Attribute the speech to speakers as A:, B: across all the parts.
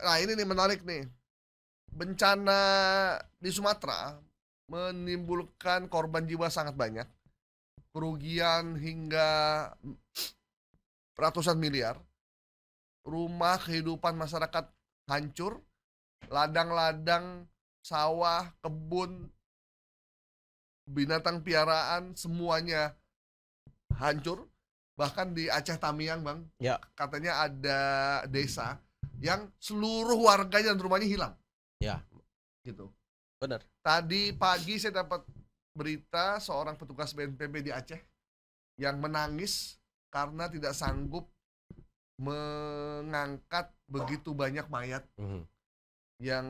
A: Nah ini nih menarik nih, bencana di Sumatera menimbulkan korban jiwa sangat banyak, kerugian hingga ratusan miliar, rumah kehidupan masyarakat hancur, ladang-ladang, sawah, kebun, binatang piaraan semuanya hancur. Bahkan di Aceh Tamiang, Bang,
B: Ya,
A: katanya ada desa yang seluruh warganya dan rumahnya hilang,
B: ya,
A: gitu.
B: benar.
A: Tadi pagi saya dapat berita seorang petugas BNPB di Aceh yang menangis karena tidak sanggup mengangkat begitu banyak mayat
B: Mhm.
A: yang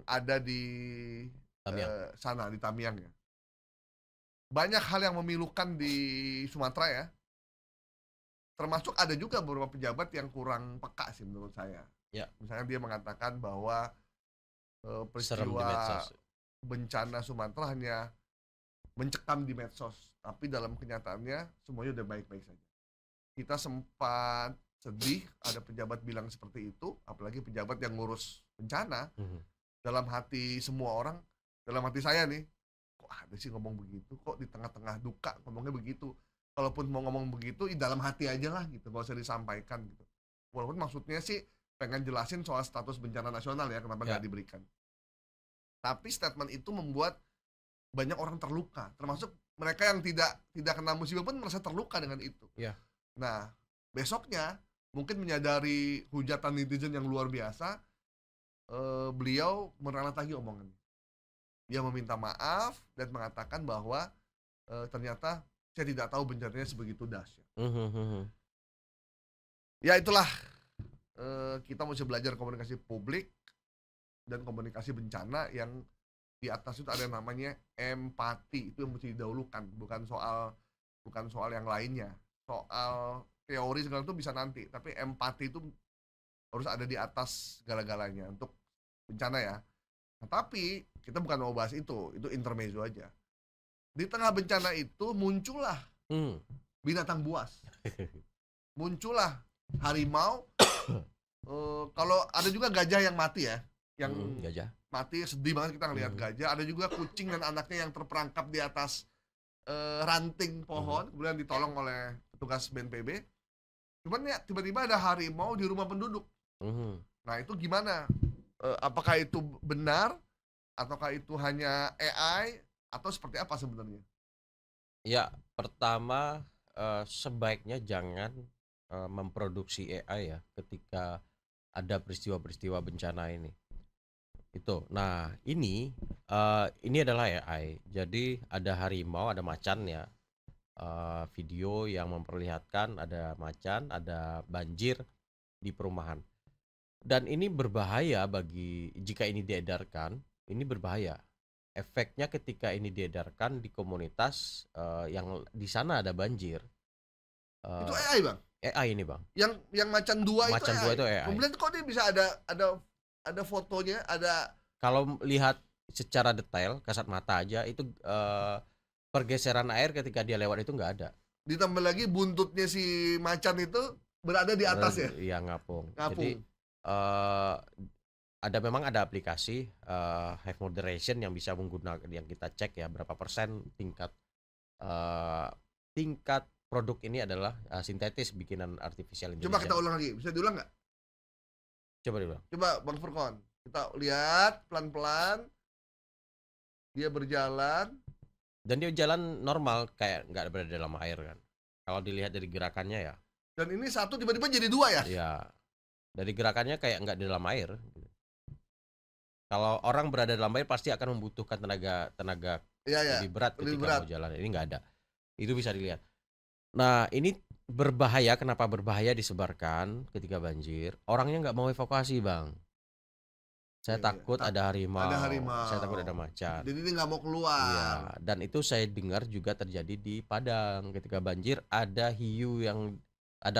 A: ada di
B: Tamiang.
A: sana di Tamiang ya. Banyak hal yang memilukan di Sumatera ya. Termasuk ada juga beberapa pejabat yang kurang peka sih menurut saya.
B: Ya,
A: Misalnya dia mengatakan bahwa
B: serem di
A: peristiwa
B: medsos.
A: bencana Sumatera hanya mencekam di medsos, tapi dalam kenyataannya semuanya udah baik-baik saja. Kita sempat sedih ada pejabat bilang seperti itu, apalagi pejabat yang ngurus bencana.
B: Mhm.
A: Dalam hati semua orang, dalam hati saya nih, kok ada sih ngomong begitu, kok di tengah-tengah duka ngomongnya begitu. Kalaupun mau ngomong begitu, dalam hati aja lah gitu, gak usah disampaikan gitu. Walaupun maksudnya sih pengen jelasin soal status bencana nasional ya, kenapa nggak
B: Ya,
A: diberikan. Tapi statement itu membuat banyak orang terluka, termasuk mereka yang tidak kena musibah pun merasa terluka dengan itu.
B: ya.
A: Nah, besoknya mungkin menyadari hujatan netizen yang luar biasa, beliau meralat lagi omongannya. Dia meminta maaf dan mengatakan bahwa ternyata saya tidak tahu bencananya sebegitu dahsyat.
B: Mhm, mhm.
A: Ya itulah, kita mesti belajar komunikasi publik dan komunikasi bencana yang di atas itu ada yang namanya empati, itu yang mesti didahulukan, bukan soal yang lainnya. Soal teori segala itu bisa nanti, tapi empati itu harus ada di atas segala-galanya untuk bencana ya. Nah, tapi kita bukan mau bahas itu intermezzo aja. Di tengah bencana itu muncullah
B: Hmm.
A: binatang buas, muncullah harimau. Kalau ada juga gajah yang mati ya, yang
B: Mhm, gajah.
A: mati sedih banget kita ngelihat
B: Mhm,
A: gajah. Ada juga kucing dan anaknya yang terperangkap di atas ranting
B: mhm.
A: pohon, kemudian ditolong oleh petugas BNPB. Cuman ya tiba-tiba ada harimau di rumah penduduk.
B: Mhm.
A: Nah itu gimana? Apakah itu benar? Ataukah itu hanya AI? Atau seperti apa sebenarnya?
B: Ya, pertama, sebaiknya jangan, memproduksi AI ya, ketika ada peristiwa-peristiwa bencana ini, itu. Nah, ini adalah AI. Jadi ada harimau, ada macan ya, video yang memperlihatkan ada macan, ada banjir di perumahan. Dan ini berbahaya jika ini diedarkan, ini berbahaya. Efeknya ketika ini diedarkan di komunitas, yang di sana ada banjir,
A: Itu
B: eee,
A: AI bang?
B: AI ini Bang,
A: Yang macan dua itu
B: macan 2
A: AI?
B: itu AI.
A: Kemudian kok dia bisa ada fotonya, ada
B: Kalau lihat secara detail, kasat mata aja itu, pergeseran air ketika dia lewat itu nggak ada,
A: ditambah lagi buntutnya si macan itu berada di atas ya?
B: iya ngapung. Jadi,
A: Ngapung.
B: eee, memang ada aplikasi, Hive Moderation yang bisa menggunakan yang kita cek ya berapa persen eee, tingkat produk ini adalah, sintetis bikinan artificial
A: Coba kita
B: intelligence.
A: ulang lagi, bisa diulang nggak?
B: Coba deh Bang.
A: Coba Bang Furkon, kita lihat pelan-pelan dia berjalan.
B: Dan dia jalan normal kayak nggak berada dalam air kan. Kalau dilihat dari gerakannya ya,
A: Dan ini satu tiba-tiba jadi dua ya?
B: ya dari gerakannya kayak nggak di dalam air. Kalau orang berada dalam air pasti akan membutuhkan tenaga tenaga
A: Iya ya,
B: lebih berat
A: lebih
B: ketika
A: berat.
B: mau jalan. Ini nggak ada. Itu bisa dilihat. Nah, ini berbahaya. Kenapa berbahaya disebarkan ketika banjir? Orangnya nggak mau evakuasi, Bang. Saya
A: Iya, iya.
B: takut ada
A: Ada
B: harimau, saya takut ada
A: harimau.
B: macan.
A: Jadi ini nggak mau keluar.
B: Iya, dan itu saya dengar juga terjadi di Padang. Ketika banjir ada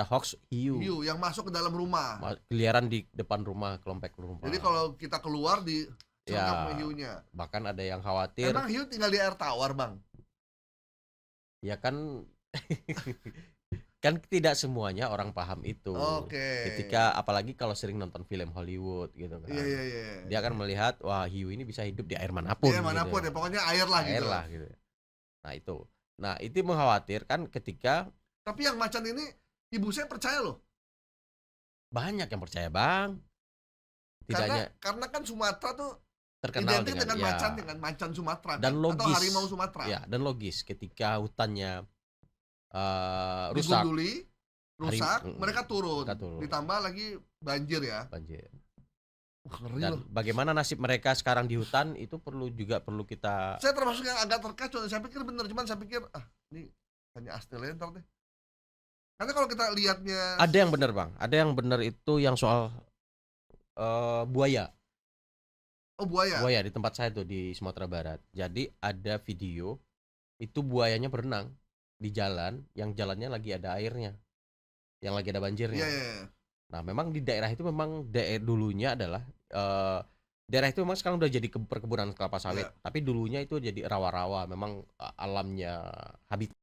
B: hoax hiu
A: Hiu yang masuk ke dalam rumah.
B: keliaran di depan rumah, kelomplek
A: Jadi
B: rumah.
A: kalau kita keluar disergap sama
B: Ya,
A: hiunya.
B: bahkan ada yang khawatir,
A: Emang hiu tinggal di air tawar bang?
B: ya kan Kan tidak semuanya orang paham itu.
A: Oke.
B: Ketika apalagi kalau sering nonton film Hollywood gitu
A: Iya
B: kan.
A: iya iya.
B: Dia akan melihat wah hiu ini bisa hidup di air
A: Iya
B: manapun
A: manapun
B: gitu.
A: ya, pokoknya air lah
B: Air
A: gitu.
B: lah gitu. Nah itu. Nah itu mengkhawatirkan ketika
A: Tapi yang macan ini ibu saya percaya loh.
B: banyak yang percaya bang. Tidaknya
A: Karena kan Sumatera tuh
B: terkenal
A: identik dengan
B: ya,
A: macan Sumatera
B: dan
A: kan? Atau
B: logis.
A: harimau Sumatera.
B: Ya, dan logis ketika hutannya rusak,
A: Digunduli, rusak, mereka turun.
B: mereka turun.
A: Ditambah lagi banjir ya.
B: banjir.
A: Ngeri
B: Dan
A: loh.
B: bagaimana nasib mereka sekarang di hutan itu perlu kita.
A: Saya termasuk yang agak terkecoh. Saya pikir bener, cuman saya pikir ini hanya Astrea ntar deh. Karena kalau kita lihatnya
B: Ada yang benar bang, ada yang benar itu yang soal buaya.
A: oh buaya.
B: Buaya di tempat saya tuh di Sumatera Barat. Jadi ada video itu buayanya berenang di jalan yang jalannya lagi ada airnya, yang lagi ada banjirnya.
A: Iya iya.
B: Nah memang di daerah itu memang dulunya adalah daerah itu memang sekarang udah jadi perkebunan kelapa sawit.
A: Iya.
B: Tapi dulunya itu jadi rawa-rawa, memang alamnya habitat